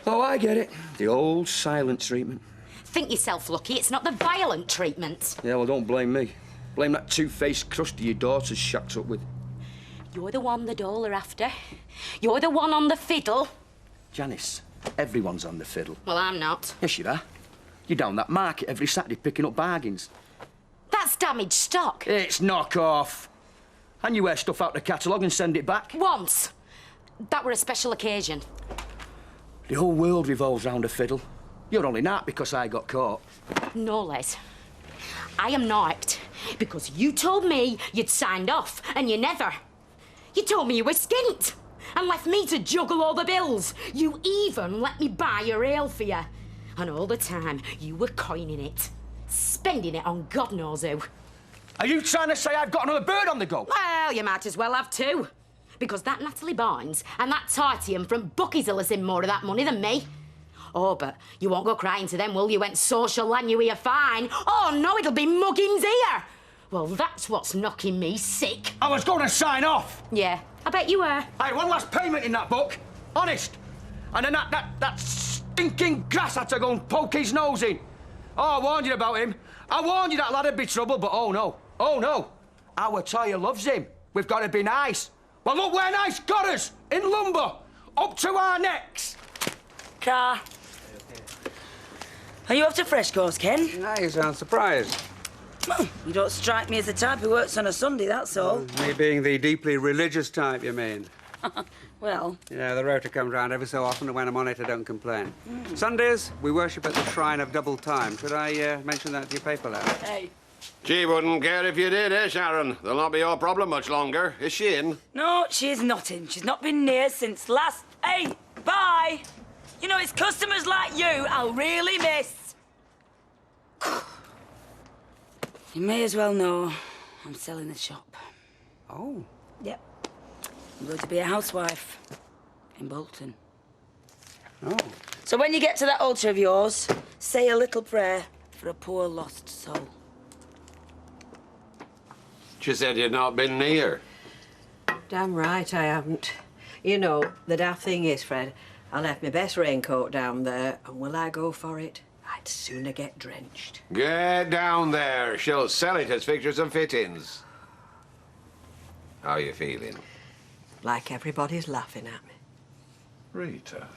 Oh, I get it. The old silent treatment. Think yourself lucky it's not the violent treatment. Yeah, well, don't blame me. Blame that two-faced crusty your daughter's shacked up with. You're the one the doll are after. You're the one on the fiddle. Janice, everyone's on the fiddle. Well, I'm not. Yes, you are. You're down that market every Saturday picking up bargains. That's damaged stock. It's knock off. And you wear stuff out the catalogue and send it back. Once. That were a special occasion. The whole world revolves round a fiddle. You're only not because I got caught. No, Les. I am not. Because you told me you'd signed off, and you never. You told me you were skint, and left me to juggle all the bills. You even let me buy your ale for you. And all the time, you were coining it. Spending it on God knows who. Are you trying to say I've got another bird on the go? Well, you might as well have two. Because that Natalie Barnes and that Tartium from Bucky's'll have seen more of that money than me. Oh, but you won't go crying to them, will you, when social lannuy are fine? Oh, no, it'll be muggins here. Well, that's what's knocking me sick. I was going to sign off. Yeah, I bet you were. I had one last payment in that book. Honest. And then that stinking grass had to go and poke his nose in. Oh, I warned you about him. I warned you that lad'd be trouble, but oh, no. Oh, no. Our Toya loves him. We've got to be nice. Well, look where nice got us. In lumber. Up to our necks. Car. Are you off to Freshcourse, Ken? No, you sound surprised. Well, you don't strike me as the type who works on a Sunday, that's all. Me being the deeply religious type, you mean? Well... Yeah, the rota comes round every so often, and when I'm on it, I don't complain. Sundays, we worship at the shrine of double time. Should I mention that to your paper lad? Hey. She wouldn't care if you did, eh, Sharon? They'll not be your problem much longer. Is she in? No, she's not in. She's not been near since last... Hey, bye! You know, it's customers like you I'll really miss. You may as well know I'm selling the shop. Oh. Yep. I'm going to be a housewife in Bolton. Oh. So when you get to that altar of yours, say a little prayer for a poor lost soul. She said you'd not been near. Damn right I haven't. You know, the daft thing is, Fred, I left my best raincoat down there, and will I go for it? I'd sooner get drenched. Get down there. She'll sell it as fixtures and fittings. How are you feeling? Like everybody's laughing at me. Rita.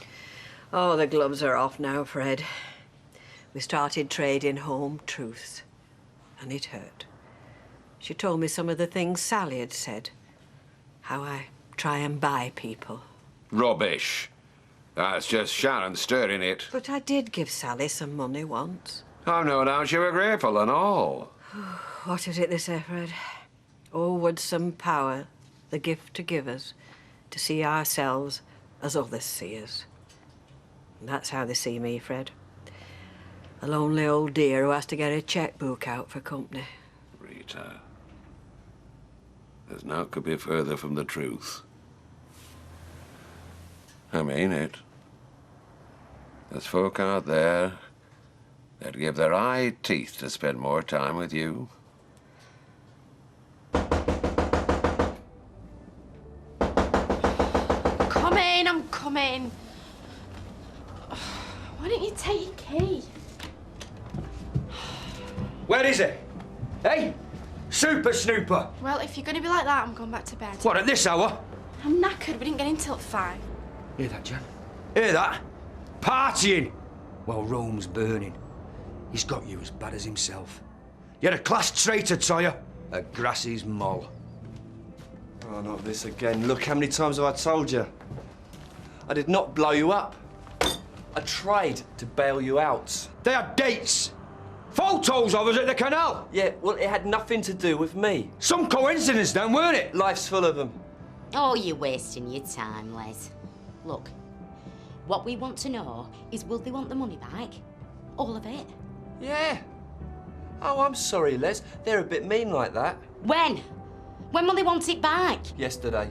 Oh, the gloves are off now, Fred. We started trading home truths, and it hurt. She told me some of the things Sally had said. How I try and buy people. Rubbish. That's just Sharon stirring it. But I did give Sally some money once. I've no doubt you were grateful and all. What is it they say, Fred? Oh, would some power, the gift to give us, to see ourselves as others see us. And that's how they see me, Fred. A lonely old dear who has to get a checkbook out for company. Rita. There's naught could be further from the truth. I mean it. There's folk out there that give their eye teeth to spend more time with you. I'm coming. Why don't you take your key? Where is it? Hey? Super Snooper. Well, if you're going to be like that, I'm going back to bed. What, at this hour? I'm knackered. We didn't get in till 5. Hear that, Jan? Hear that? Partying! Well, Rome's burning. He's got you as bad as himself. You're a class traitor, Toya. A Grassie's moll. Oh, not this again. Look, how many times have I told you? I did not blow you up. I tried to bail you out. They had dates. Photos of us at the canal. Yeah, well, it had nothing to do with me. Some coincidence then, weren't it? Life's full of them. Oh, you're wasting your time, Les. Look, what we want to know is, will they want the money back? All of it? Yeah. Oh, I'm sorry, Les. They're a bit mean like that. When? When will they want it back? Yesterday.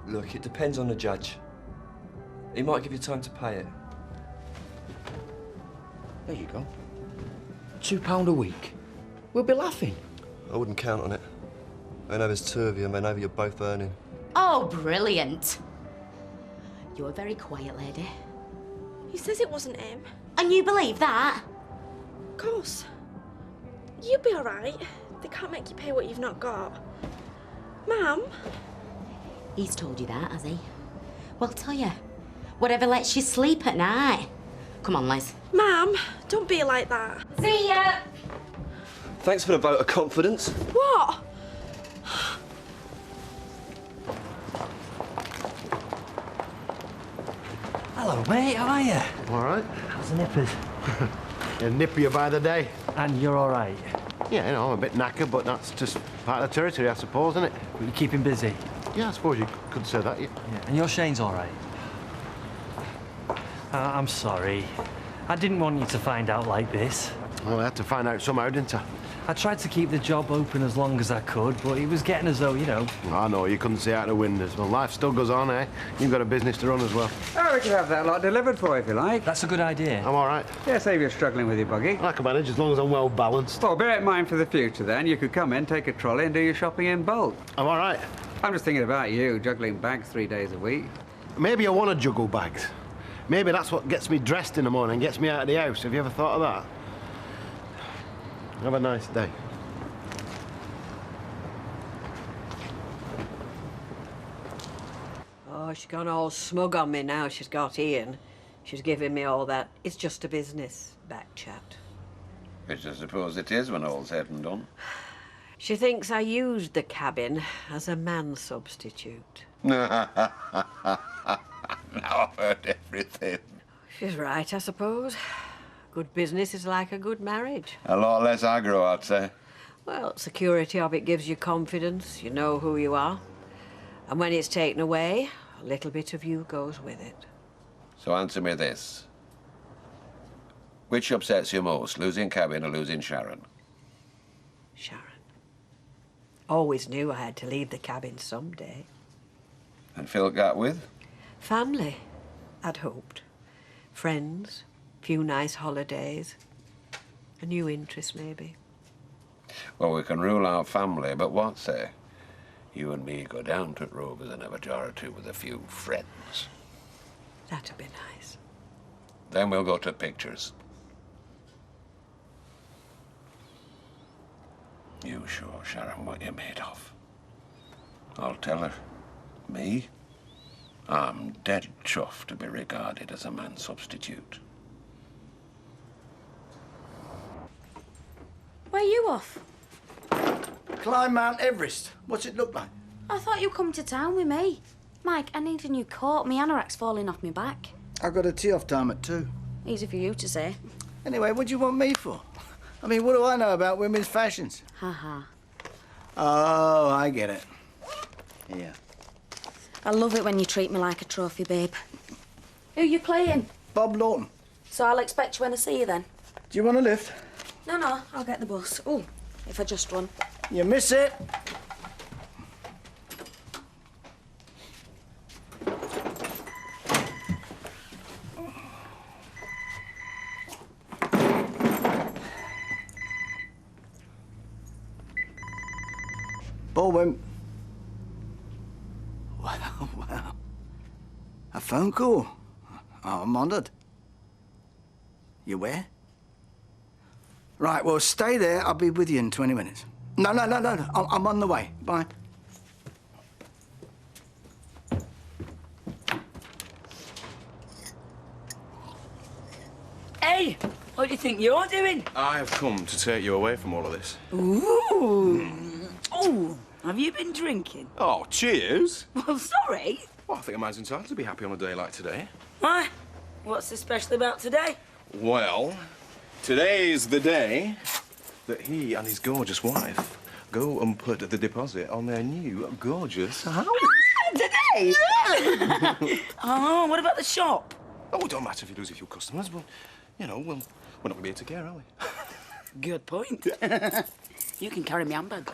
Look, it depends on the judge. He might give you time to pay it. There you go. £2 a week. We'll be laughing. I wouldn't count on it. I know there's two of you, and I know you're both earning. Oh, brilliant. You're a very quiet lady. He says it wasn't him. And you believe that? Of course. You'll be all right. They can't make you pay what you've not got. Mum? He's told you that, has he? Well, tell you. Whatever lets you sleep at night. Come on, Liz. Mum, don't be like that. See ya! Thanks for the vote of confidence. What? Hello, mate. How are you? All right. How's the nippers? Yeah, nippier by the day. And you're all right? Yeah, you know, I'm a bit knackered, but that's just part of the territory, I suppose, isn't it? But you're keeping busy? Yeah, I suppose you could say that, yeah. And your Shane's all right? I'm sorry. I didn't want you to find out like this. Well, I had to find out somehow, didn't I? I tried to keep the job open as long as I could, but it was getting as though, you know... I know, you couldn't see out the windows. Well, life still goes on, eh? You've got a business to run as well. Oh, we could have that lot delivered for you if you like. That's a good idea. I'm all right. Yeah, save you struggling with your buggy. I can manage as long as I'm well balanced. Well, bear it in mind for the future then. You could come in, take a trolley and do your shopping in bulk. I'm all right. I'm just thinking about you, juggling bags 3 days a week. Maybe I want to juggle bags. Maybe that's what gets me dressed in the morning, gets me out of the house. Have you ever thought of that? Have a nice day. Oh, she's gone all smug on me now she's got Ian. She's giving me all that "it's just a business" back chat. Which I suppose it is when all's said and done. She thinks I used the cabin as a man substitute. Now I've heard everything. She's right, I suppose. Good business is like a good marriage. A lot less aggro, I'd say. Well, security of it gives you confidence. You know who you are. And when it's taken away, a little bit of you goes with it. So answer me this. Which upsets you most, losing cabin or losing Sharon? Sharon. Always knew I had to leave the cabin someday. And Phil got with? Family, I'd hoped. Friends, few nice holidays. A new interest, maybe. Well, we can rule out family, but what say? You and me go down to Rovers and have a jar or two with a few friends. That'd be nice. Then we'll go to pictures. You show Sharon what you're made of. I'll tell her. Me? I'm dead chuffed to be regarded as a man substitute. Where are you off? Climb Mount Everest. What's it look like? I thought you'd come to town with me. Mike, I need a new coat. My anorak's falling off my back. I got a tee-off time at 2. Easy for you to say. Anyway, what do you want me for? I mean, what do I know about women's fashions? Ha ha. Oh, I get it. Yeah. I love it when you treat me like a trophy, babe. Who you playing? Bob Lawton. So I'll expect you when I see you then. Do you want a lift? No, I'll get the bus. Oh, if I just run. You miss it. Baldwin. Wow. A phone call? Oh, I'm honoured. You where? Right, well, stay there. I'll be with you in 20 minutes. No. I'm on the way. Bye. Hey, what do you think you're doing? I have come to take you away from all of this. Ooh. Oh, have you been drinking? Oh, cheers. Well, sorry. Well, I think a man's entitled to be happy on a day like today. Why? What's so special about today? Well, today's the day that he and his gorgeous wife go and put the deposit on their new gorgeous house. Today? Oh, what about the shop? Oh, it don't matter if you lose a few customers, but, you know, we're not going to be here to care, are we? Good point. You can carry me handbag.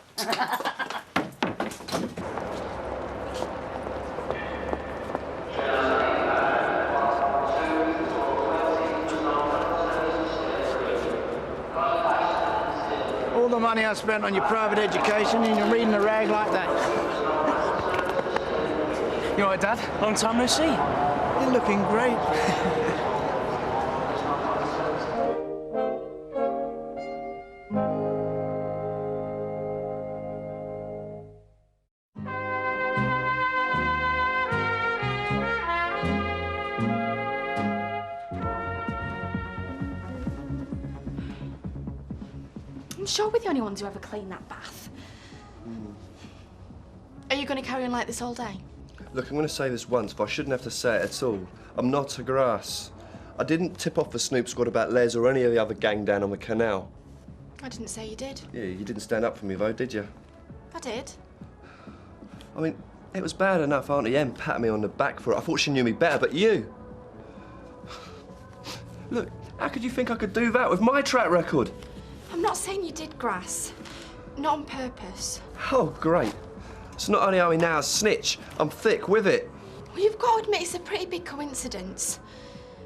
All the money I spent on your private education and you're reading a rag like that. You all right, Dad? Long time no see. looking great. I'm sure we're the only ones who ever clean that bath. Are you going to carry on like this all day? Look, I'm going to say this once, but I shouldn't have to say it at all. I'm not a grass. I didn't tip off the Snoop Squad about Les or any of the other gang down on the canal. I didn't say you did. Yeah, you didn't stand up for me, though, did you? I did. I mean, it was bad enough Auntie Em patted me on the back for it. I thought she knew me better, but you... Look, how could you think I could do that with my track record? I'm not saying you did, Grass. Not on purpose. Oh, great. So not only are we now a snitch, I'm thick with it. Well, you've got to admit it's a pretty big coincidence.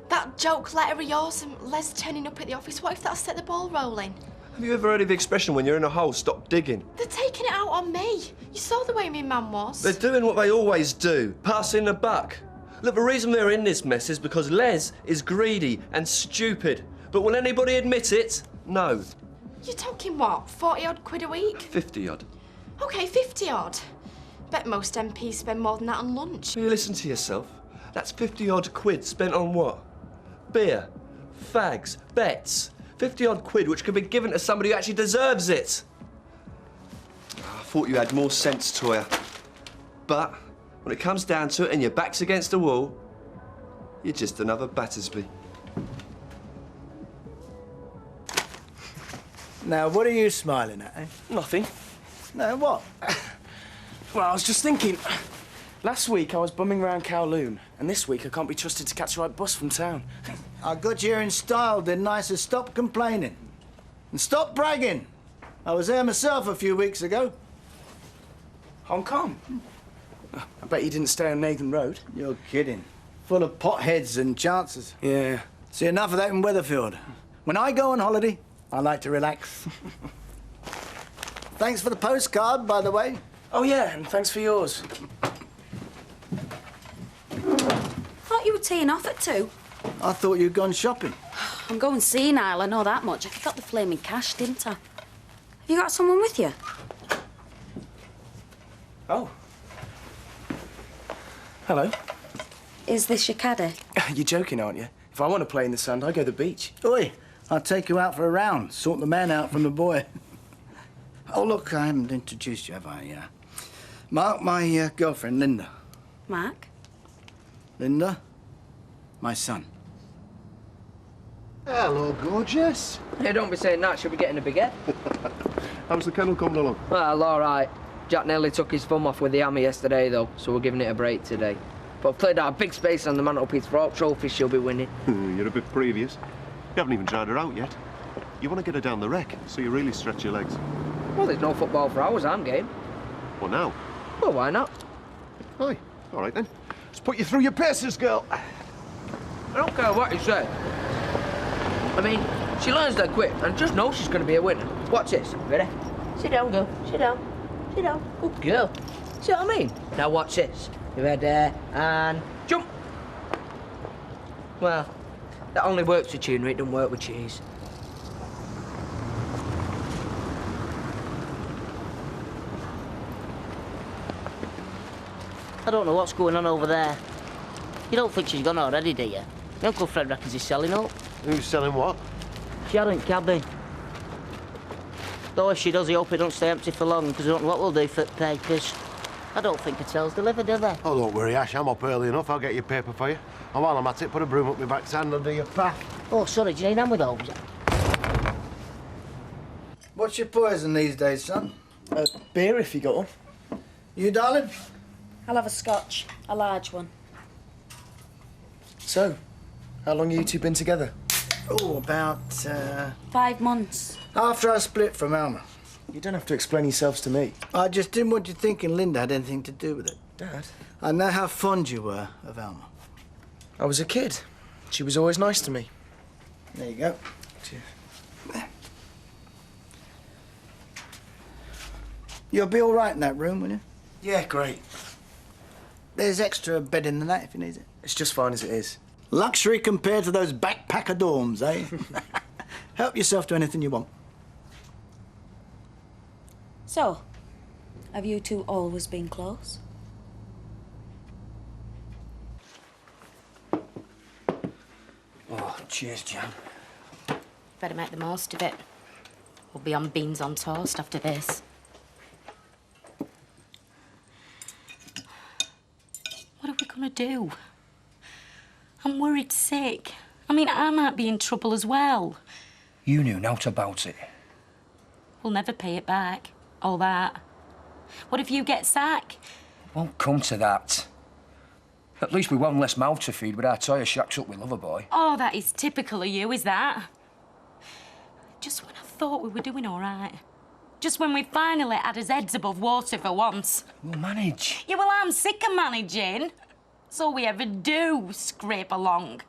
That joke letter of yours and Les turning up at the office, what if that set the ball rolling? Have you ever heard of the expression, when you're in a hole, stop digging? They're taking it out on me. You saw the way me man was. They're doing what they always do, passing the buck. Look, the reason they're in this mess is because Les is greedy and stupid. But will anybody admit it? No. You're talking what, 40-odd quid a week? 50-odd. OK, 50-odd. Bet most MPs spend more than that on lunch. Will you listen to yourself? That's 50-odd quid spent on what? Beer, fags, bets. 50-odd quid which could be given to somebody who actually deserves it. I thought you had more sense, Toya. But when it comes down to it and your back's against the wall, you're just another Battersby. Now, what are you smiling at, eh? Nothing. No, what? Well, I was just thinking. Last week I was bumming around Kowloon, and this week I can't be trusted to catch the right bus from town. I got you here in style, didn't I? So stop complaining. And stop bragging. I was there myself a few weeks ago. Hong Kong? I bet you didn't stay on Nathan Road. You're kidding. Full of potheads and chances. Yeah. See, enough of that in Weatherfield. When I go on holiday, I like to relax. Thanks for the postcard, by the way. Oh, yeah, and thanks for yours. Thought you were teeing off at 2. I thought you'd gone shopping. I'm going senile, I know that much. I forgot the flaming cash, didn't I? Have you got someone with you? Oh. Hello. Is this your caddy? You're joking, aren't you? If I want to play in the sand, I go to the beach. Oi, I'll take you out for a round. Sort the man out from the boy. Oh, look, I haven't introduced you, have I? Mark, my girlfriend, Linda. Mark? Linda, my son. Hello, gorgeous. Hey, don't be saying that. She'll be getting a big head. How's the kennel coming along? Well, all right. Jack nearly took his thumb off with the hammer yesterday, though, so we're giving it a break today. But I've played out a big space on the mantelpiece for all trophies she'll be winning. You're a bit previous. You haven't even tried her out yet. You want to get her down the wreck, so you really stretch your legs. Well, there's no football for hours, I'm game. Well, now? Well, why not? Aye, all right then. Let's put you through your paces, girl. I don't care what you say. I mean, she learns that quick and just knows she's going to be a winner. Watch this. Ready? Sit down, girl. Sit down. Sit down. Good girl. See what I mean? Now watch this. You ready? And jump. Well, that only works with tuna, it doesn't work with cheese. I don't know what's going on over there. You don't think she's gone already, do you? My Uncle Fred reckons he's selling up. Who's selling what? Sharon cabby. Though if she does, he hope it don't stay empty for long, because I don't know what we'll do for the papers. I don't think hotel's delivered, do they? Oh, don't worry, Ash. I'm up early enough. I'll get your paper for you. And while I'm at it, put a broom up my backside and I'll do your path. Oh, sorry, do you need hand with those? What's your poison these days, son? Beer, if you got one. You, darling? I'll have a scotch, a large one. So, how long have you two been together? Oh, about, 5 months. After I split from Alma. You don't have to explain yourselves to me. I just didn't want you thinking Linda had anything to do with it. Dad? I know how fond you were of Alma. I was a kid. She was always nice to me. There you go. Cheers. You'll be all right in that room, will you? Yeah, great. There's extra bedding than that if you need it. It's just fine as it is. Luxury compared to those backpacker dorms, eh? Help yourself to anything you want. So, have you two always been close? Oh, cheers, Jan. Better make the most of it. We'll be on beans on toast after this. What are we gonna do? I'm worried sick. I mean, I might be in trouble as well. You knew naught about it. We'll never pay it back. All that. What if you get sacked? Won't come to that. At least we one less mouth to feed with our toy shacks up with Loverboy. Oh, that is typical of you, is that? Just when I thought we were doing all right. Just when we finally had his heads above water for once. We'll manage. Yeah, well, I'm sick of managing. That's all we ever do, scrape along.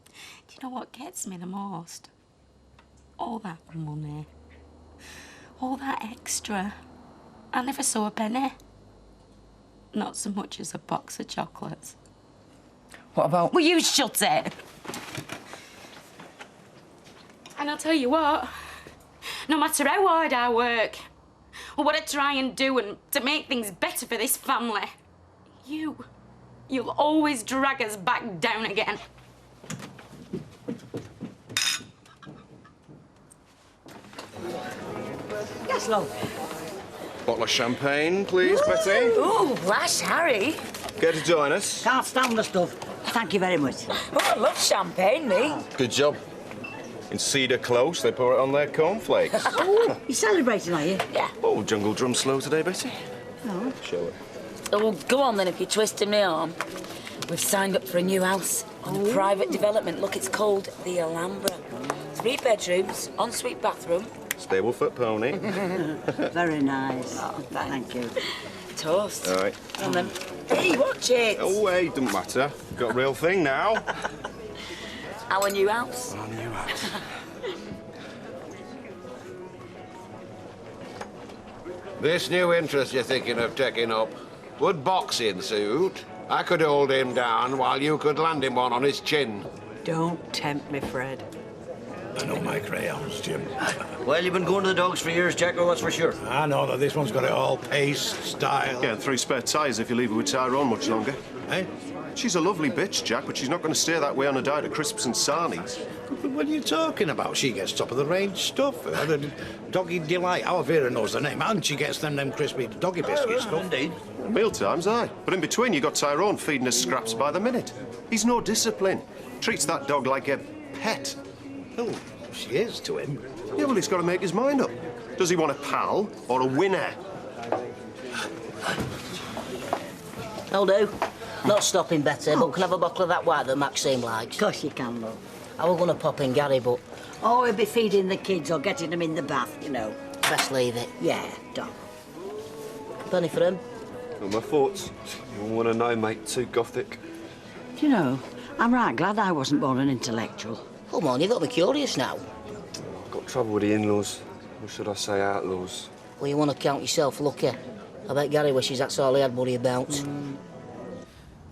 Do you know what gets me the most? All that money. All that extra. I never saw a penny. Not so much as a box of chocolates. What about... Will you shut it? And I'll tell you what, no matter how hard I work, or what I try and do and to make things better for this family, you'll always drag us back down again. Yes, love. Bottle of champagne, please, Betty. Ooh, bless Harry. Care to join us? Can't stand the stuff. Thank you very much. Oh, I love champagne, me. Good job. In Cedar Close, they pour it on their cornflakes. Oh, you're celebrating, are you? Yeah. Oh, jungle drum slow today, Betty. No. Show it. Oh, well, go on then if you're twisting my arm. We've signed up for a new house on a private development. Look, it's called the Alhambra. 3 bedrooms, ensuite bathroom. Stable foot pony. Very nice. Oh, thank you. Toast. All right. And then, hey, watch it. Oh, hey, doesn't matter. Got a real thing now. Our new house. Our new house. This new interest you're thinking of taking up would boxing suit. I could hold him down while you could land him one on his chin. Don't tempt me, Fred. I know my crayons, Jim. Well, you've been going to the dogs for years, Jacko, that's for sure. I know that this one's got it all. Pace, style. Yeah, and 3 spare tyres if you leave her with Tyrone much longer. Eh? She's a lovely bitch, Jack, but she's not going to stay that way on a diet of crisps and sarnies. What are you talking about? She gets top-of-the-range stuff. Doggy Delight. Our Vera knows the name, and she gets them crispy doggy biscuits. Indeed. Mealtimes, aye. But in between, you got Tyrone feeding us scraps by the minute. He's no discipline. Treats that dog like a pet. Oh, she is to him. Yeah, well, he's got to make his mind up. Does he want a pal or a winner? I'll do. Not stopping better, but can have a bottle of that wine that Maxine likes. Of course you can, love. I was going to pop in Gary, but... Oh, he'll be feeding the kids or getting them in the bath, you know. Best leave it. Yeah, don't. Penny for him. Well, my thoughts. You want to know, mate? Too gothic. Do you know, I'm right glad I wasn't born an intellectual. Come on, you got me curious now. Got trouble with the in-laws. Or should I say outlaws? Well, you want to count yourself lucky. I bet Gary wishes that's all he had worry about.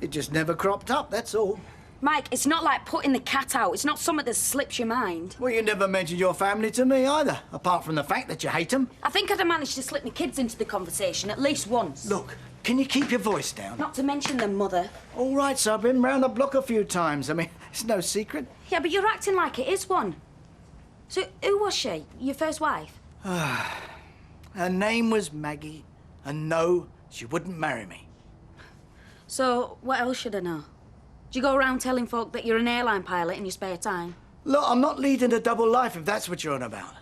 It just never cropped up, that's all. Mike, it's not like putting the cat out. It's not something that slips your mind. Well, you never mentioned your family to me either, apart from the fact that you hate them. I think I'd have managed to slip my kids into the conversation at least once. Look, can you keep your voice down? Not to mention them, Mother. All right, so I've been round the block a few times. I mean, it's no secret. Yeah, but you're acting like it is one. So, who was she? Your first wife? Her name was Maggie, and no, she wouldn't marry me. So, what else should I know? Do you go around telling folk that you're an airline pilot in your spare time? Look, I'm not leading a double life if that's what you're on about.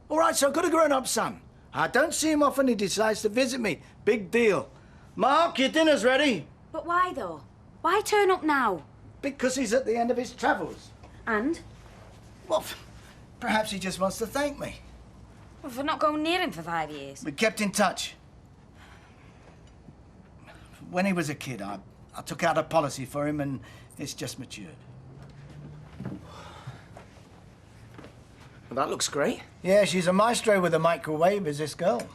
All right, so I've got a grown-up son. I don't see him often. He decides to visit me. Big deal. Mark, your dinner's ready. But why, though? Why turn up now? Because he's at the end of his travels. And? Well, perhaps he just wants to thank me. Well, for not going near him for 5 years. We kept in touch. When he was a kid, I took out a policy for him, and it's just matured. Well, that looks great. Yeah, she's a maestro with a microwave, is this girl.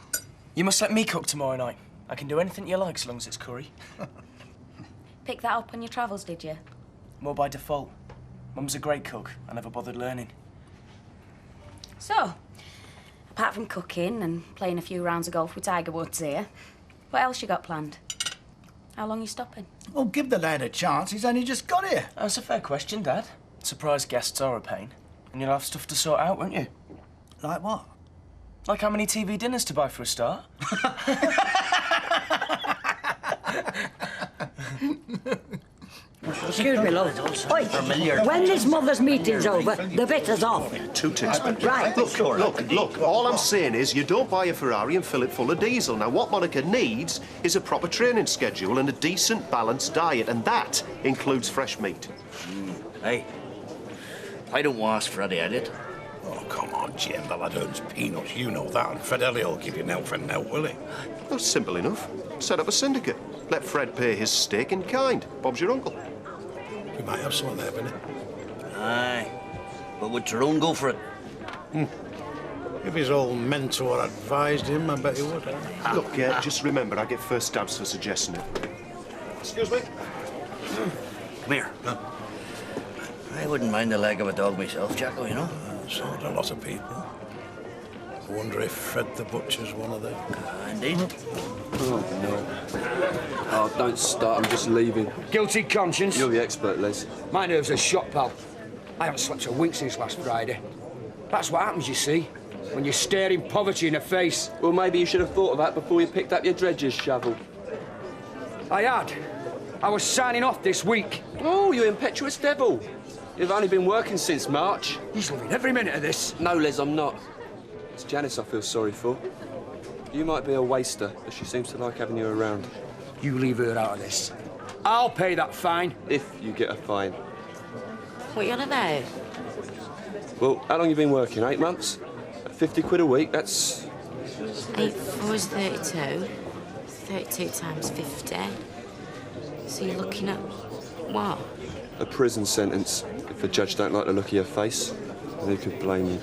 You must let me cook tomorrow night. I can do anything you like, so long as it's curry. pick that up on your travels, did you? More by default. Mum's a great cook. I never bothered learning. So, apart from cooking and playing a few rounds of golf with Tiger Woods here, what else you got planned? How long you stopping? Well, give the lad a chance. He's only just got here. That's a fair question, Dad. Surprise guests are a pain. And you'll have stuff to sort out, won't you? Like what? Like how many TV dinners to buy for a start? Excuse me, love. Oi, when this mother's meeting's over, the bitter's off. 2 ticks, Benji. Right. Look, all I'm saying is you don't buy a Ferrari and fill it full of diesel. Now, what Monica needs is a proper training schedule and a decent, balanced diet, and that includes fresh meat. Hey, I don't want to ask Freddie, I did. Oh, come on, Jim. The lad earns peanuts. You know that. And Fredelli will give you now for now, will he? That's simple enough. Set up a syndicate. Let Fred pay his stake in kind. Bob's your uncle. We might have someone there, Benny. Aye. But would Tyrone go for it? If his old mentor advised him, I bet he would. Look, just remember, I get first stabs for suggesting it. Excuse me? Come here. I wouldn't mind the leg of a dog myself, Jacko, you know? So do a lot of people. I wonder if Fred the Butcher's one of them. Indeed. Oh, no. Oh, don't start. I'm just leaving. Guilty conscience. You're the expert, Les. My nerves are shot, pal. I haven't slept a wink since last Friday. That's what happens, you see, when you're staring poverty in the face. Well, maybe you should have thought of that before you picked up your dredger's shovel. I had. I was signing off this week. Oh, you impetuous devil. You've only been working since March. He's loving every minute of this. No, Les, I'm not. It's Janice I feel sorry for. You might be a waster, but she seems to like having you around. You leave her out of this. I'll pay that fine. If you get a fine. What you on about? Well, how long you been working? 8 months? At 50 quid a week, that's... 8 4 is 32. 32 times 50. So you're looking at what? A prison sentence. If the judge don't like the look of your face, who could blame you?